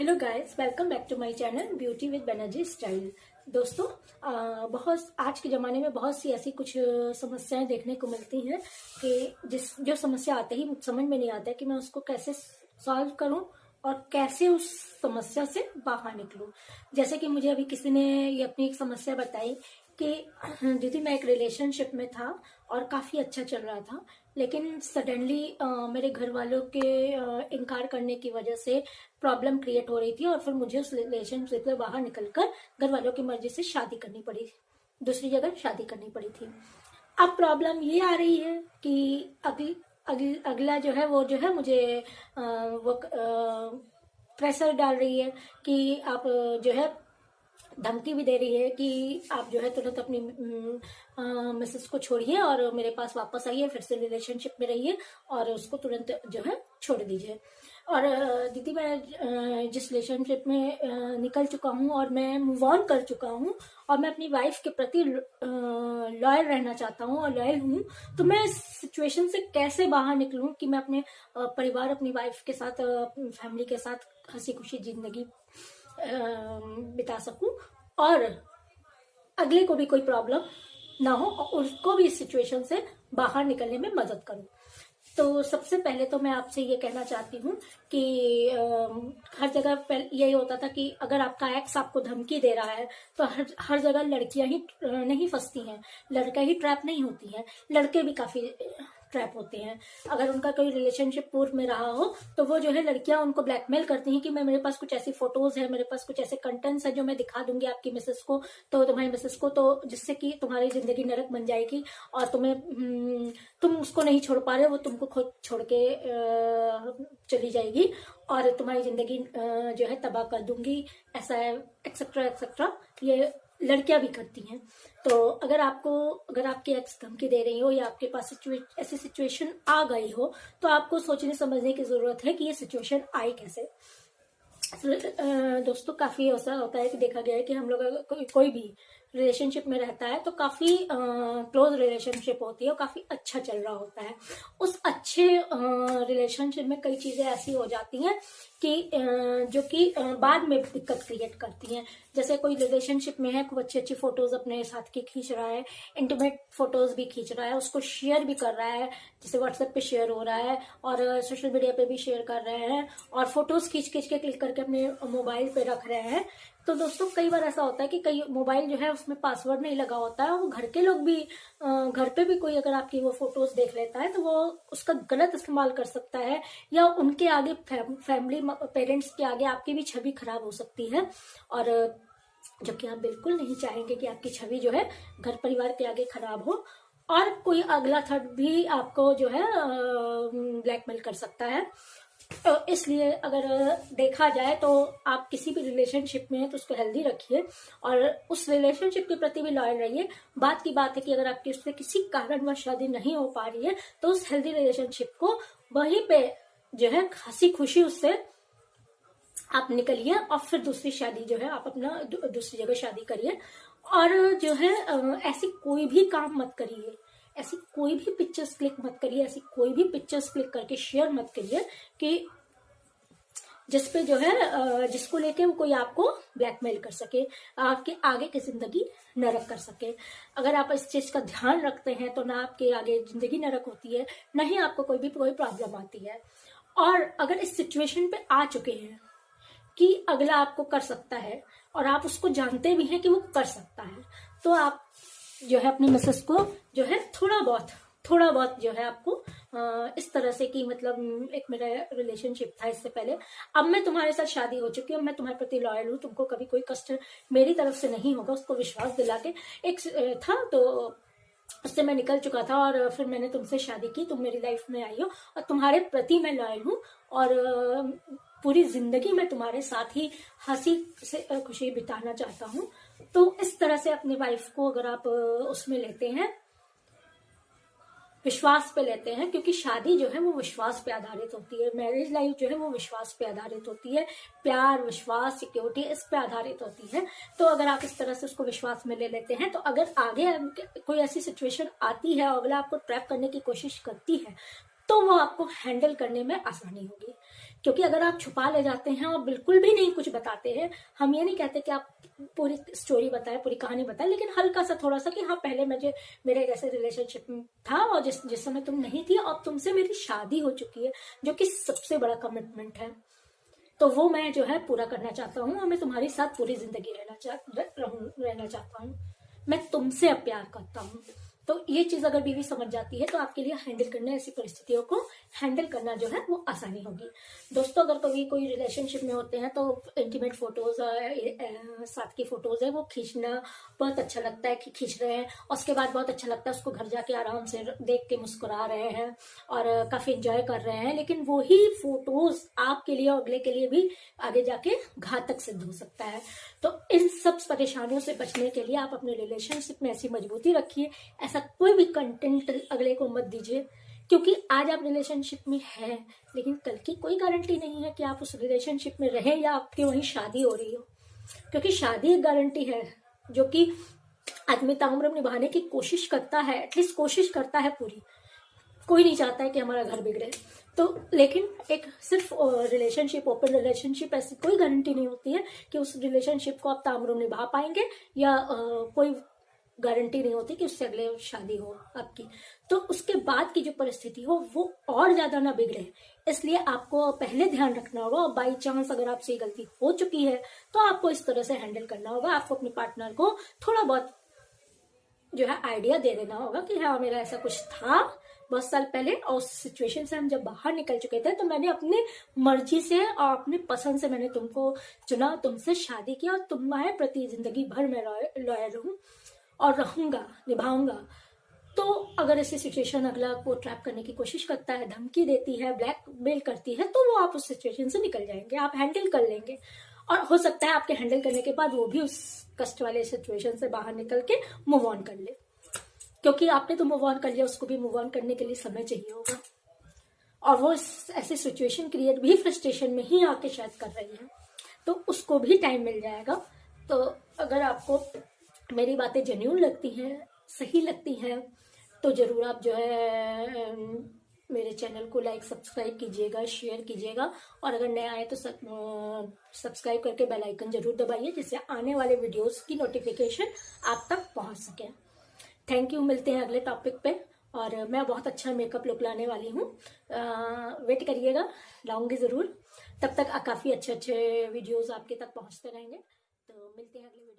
Hello guys, welcome back to my channel beauty with Banerjee style. दोस्तों, बहुत आज के ज़माने में बहुत सी ऐसी कुछ समस्याएं देखने को मिलती हैं कि जो समस्या आते ही समझ में नहीं आता है कि मैं उसको कैसे सॉल्व करूं और कैसे उस समस्या से बाहर निकलूं। जैसे कि मुझे अभी किसी ने ये अपनी एक समस्या बताई कि दीदी, मैं एक रिलेशनशिप में था और काफ़ी अच्छा चल रहा था, लेकिन सडनली मेरे घर वालों के इनकार करने की वजह से प्रॉब्लम क्रिएट हो रही थी और फिर मुझे उस रिलेशनशिप से बाहर निकलकर घर वालों की मर्जी से शादी करनी पड़ी, दूसरी जगह शादी करनी पड़ी थी। अब प्रॉब्लम ये आ रही है कि अगला जो है वो मुझे वो प्रेशर डाल रही है कि आप जो है धमकी भी दे रही है कि आप जो है तुरंत अपनी मिसेस को छोड़िए और मेरे पास वापस आइए, फिर से रिलेशनशिप में रहिए और उसको तुरंत जो है छोड़ दीजिए। और दीदी, मैं जिस रिलेशनशिप में निकल चुका हूँ और मैं मूव ऑन कर चुका हूँ और मैं अपनी वाइफ के प्रति लॉयल रहना चाहता हूँ और लॉयल हूँ, तो मैं इस सिचुएशन से कैसे बाहर निकलूँ कि मैं अपने परिवार, अपनी वाइफ के साथ, फैमिली के साथ हंसी खुशी जिंदगी बिता सकूं और अगले को भी कोई प्रॉब्लम ना हो और उसको भी इस सिचुएशन से बाहर निकलने में मदद करूं। तो सबसे पहले तो मैं आपसे ये कहना चाहती हूँ कि हर जगह यही होता था कि अगर आपका एक्स आपको धमकी दे रहा है तो हर जगह लड़कियां ही नहीं फंसती हैं, लड़का ही ट्रैप नहीं होती हैं, लड़के भी काफी ट्रैप होते हैं। अगर उनका कोई रिलेशनशिप पूर्व में रहा हो तो वो जो है लड़कियां उनको ब्लैकमेल करती हैं कि मेरे पास कुछ ऐसी फोटोज है, मेरे पास कुछ ऐसे कंटेंट्स है जो मैं दिखा दूंगी आपकी मिसेस को, तो तुम्हारी मिसेस को, तो जिससे कि तुम्हारी जिंदगी नरक बन जाएगी और तुम उसको नहीं छोड़ पा रहे, वो तुमको खुद छोड़ के चली जाएगी और तुम्हारी जिंदगी जो है तबाह कर दूंगी, ऐसा है, एक्सेट्रा एक्सेट्रा। ये लड़कियां भी करती हैं। तो अगर आपकी एक्स धमकी दे रही हो या आपके पास ऐसी सिचुएशन आ गई हो तो आपको सोचने समझने की जरूरत है कि ये सिचुएशन आई कैसे। दोस्तों, काफी ऐसा होता है कि देखा गया है कि हम लोग कोई भी रिलेशनशिप में रहता है तो काफी क्लोज रिलेशनशिप होती है और काफी अच्छा चल रहा होता है। उस अच्छे रिलेशनशिप में कई चीजें ऐसी हो जाती हैं कि जो कि बाद में दिक्कत क्रिएट करती हैं। जैसे कोई रिलेशनशिप में है, खूब अच्छी अच्छी फोटोज अपने साथ की खींच रहा है, इंटीमेट फोटोज भी खींच रहा है, उसको शेयर भी कर रहा है, जैसे व्हाट्सएप पे शेयर हो रहा है और सोशल मीडिया पे भी शेयर कर रहे हैं और फोटोज खींच खींच के क्लिक करके अपने मोबाइल पे रख रहे हैं। तो दोस्तों, कई बार ऐसा होता है कि कई मोबाइल जो है उसमें पासवर्ड नहीं लगा होता है और घर के लोग भी, घर पे भी कोई अगर आपकी वो फोटोज देख लेता है तो वो उसका गलत इस्तेमाल कर सकता है या उनके आगे, फैमिली पेरेंट्स के आगे आपकी भी छवि खराब हो सकती है। और जबकि आप बिल्कुल नहीं चाहेंगे कि आपकी छवि जो है घर परिवार के आगे खराब हो और कोई अगला थर्ड भी आपको जो है ब्लैकमेल कर सकता है। तो इसलिए अगर देखा जाए तो आप किसी भी रिलेशनशिप में हैं तो उसको हेल्दी रखिए और उस रिलेशनशिप के प्रति भी लॉयल रहिए। बात की बात है कि अगर आपकी उससे किसी कारणवश शादी नहीं हो पा रही है तो उस हेल्दी रिलेशनशिप को वहीं पे जो है हंसी खुशी उससे आप निकलिए और फिर दूसरी शादी जो है आप अपना दूसरी जगह शादी करिए। और जो है ऐसी कोई भी काम मत करिए, ऐसी कोई भी पिक्चर्स क्लिक मत करिए, ऐसी कोई भी पिक्चर्स क्लिक करके शेयर मत करिए कि जिसपे जो है जिसको लेके वो कोई आपको ब्लैकमेल कर सके, आपके आगे की जिंदगी नरक कर सके। अगर आप इस चीज का ध्यान रखते हैं तो ना आपके आगे जिंदगी नरक होती है, ना ही आपको कोई प्रॉब्लम आती है। और अगर इस सिचुएशन पे आ चुके हैं कि अगला आपको कर सकता है और आप उसको जानते भी हैं कि वो कर सकता है, तो आप जो है अपनी मिसेस को जो है थोड़ा बहुत जो है आपको इस तरह से कि मतलब एक मेरा रिलेशनशिप था इससे पहले, अब मैं तुम्हारे साथ शादी हो चुकी हूँ, मैं तुम्हारे प्रति लॉयल हूँ, तुमको कभी कोई कष्ट मेरी तरफ से नहीं होगा, उसको विश्वास दिला के एक था तो उससे मैं निकल चुका था और फिर मैंने तुमसे शादी की, तुम मेरी लाइफ में आई हो और तुम्हारे प्रति मैं लॉयल हूँ और पूरी जिंदगी मैं तुम्हारे साथ ही हंसी से खुशी बिताना चाहता हूँ। तो इस तरह से अपनी वाइफ को अगर आप उसमें लेते हैं, विश्वास पे लेते हैं, क्योंकि शादी जो है वो विश्वास पे आधारित होती है, मैरिज लाइफ जो है वो विश्वास पे आधारित होती है, प्यार, विश्वास, सिक्योरिटी इस पे आधारित होती है। तो अगर आप इस तरह से उसको विश्वास में ले लेते हैं तो अगर आगे कोई ऐसी सिचुएशन आती है और अगला आपको ट्रैप करने की कोशिश करती है तो वो आपको हैंडल करने में आसानी होगी। क्योंकि अगर आप छुपा ले जाते हैं और बिल्कुल भी नहीं कुछ बताते हैं, हम ये नहीं कहते कि आप पूरी स्टोरी बताएं, पूरी कहानी बताएं, लेकिन हल्का सा थोड़ा सा कि हाँ पहले मेरे एक ऐसे रिलेशनशिप था और जिस समय तुम नहीं थी, अब तुमसे मेरी शादी हो चुकी है, जो कि सबसे बड़ा कमिटमेंट है, तो वो मैं जो है पूरा करना चाहता हूँ और मैं तुम्हारे साथ पूरी जिंदगी रहना चाहता हूँ, मैं तुमसे अब प्यार करता हूँ। तो ये चीज अगर बीवी समझ जाती है तो आपके लिए हैंडल करना, ऐसी परिस्थितियों को हैंडल करना जो है वो आसानी होगी। दोस्तों, अगर कभी कोई रिलेशनशिप में होते हैं तो इंटीमेट फोटोज, साथ की फोटोज है वो खींचना बहुत अच्छा लगता है कि खींच रहे हैं, और उसके बाद बहुत अच्छा लगता है उसको घर जाके आराम से देख के मुस्कुरा रहे हैं और काफी इंजॉय कर रहे हैं, लेकिन वही फोटोज आपके लिए और अगले के लिए भी आगे जाके घातक सिद्ध हो सकता है। तो इन सब परेशानियों से बचने के लिए आप अपने रिलेशनशिप में ऐसी मजबूती रखिए, ऐसा कोई भी कंटेंट अगले को मत दीजिए, क्योंकि आज आप रिलेशनशिप में हैं, लेकिन कल की कोई गारंटी नहीं है कि आप उस रिलेशनशिप में रहें या आपकी वहीं शादी हो रही हो। क्योंकि शादी एक गारंटी है जो कि आदमी ताउम्र निभाने की कोशिश करता है, एटलीस्ट कोशिश करता है पूरी। कोई नहीं चाहता है कि हमारा घर बिगड़े, तो लेकिन एक सिर्फ रिलेशनशिप, ओपन रिलेशनशिप, ऐसी कोई गारंटी नहीं होती है कि उस रिलेशनशिप को आप ताउम्र निभा पाएंगे, या कोई गारंटी नहीं होती कि उससे अगले शादी हो आपकी, तो उसके बाद की जो परिस्थिति हो वो और ज्यादा ना बिगड़े, इसलिए आपको पहले ध्यान रखना होगा। और बाई चांस अगर आपसे गलती हो चुकी है तो आपको इस तरह से हैंडल करना होगा, आपको अपने पार्टनर को थोड़ा बहुत जो है आइडिया दे देना होगा कि हाँ मेरा ऐसा कुछ था बहुत साल पहले, और उस सिचुएशन से हम जब बाहर निकल चुके थे तो मैंने अपनी मर्जी से और अपने पसंद से मैंने तुमको चुना, तुमसे शादी किया, और तुम्हारे प्रति जिंदगी भर मैं लॉयल हूँ और रहूंगा, निभाऊंगा। तो अगर ऐसी सिचुएशन अगला को ट्रैप करने की कोशिश करता है, धमकी देती है, ब्लैकमेल करती है, तो वो आप उस सिचुएशन से निकल जाएंगे, आप हैंडल कर लेंगे, और हो सकता है आपके हैंडल करने के बाद वो भी उस कष्ट वाले सिचुएशन से बाहर निकल के मूव ऑन कर ले, क्योंकि आपने तो मूव ऑन कर लिया, उसको भी मूव ऑन करने के लिए समय चाहिए होगा, और वो ऐसी सिचुएशन क्रिएट भी फ्रस्ट्रेशन में ही आके शायद कर रही है, तो उसको भी टाइम मिल जाएगा। तो अगर आपको मेरी बातें जेन्युइन लगती हैं, सही लगती हैं, तो जरूर आप जो है मेरे चैनल को लाइक सब्सक्राइब कीजिएगा, शेयर कीजिएगा, और अगर नए आए तो सब्सक्राइब करके बेल आइकन जरूर दबाइए, जिससे आने वाले वीडियोस की नोटिफिकेशन आप तक पहुंच सके। थैंक यू, मिलते हैं अगले टॉपिक पे, और मैं बहुत अच्छा मेकअप लुक लाने वाली हूँ, वेट करिएगा, लाऊंगी ज़रूर। तब तक काफ़ी अच्छे अच्छे वीडियोस आपके तक पहुँचते रहेंगे। तो मिलते हैं अगले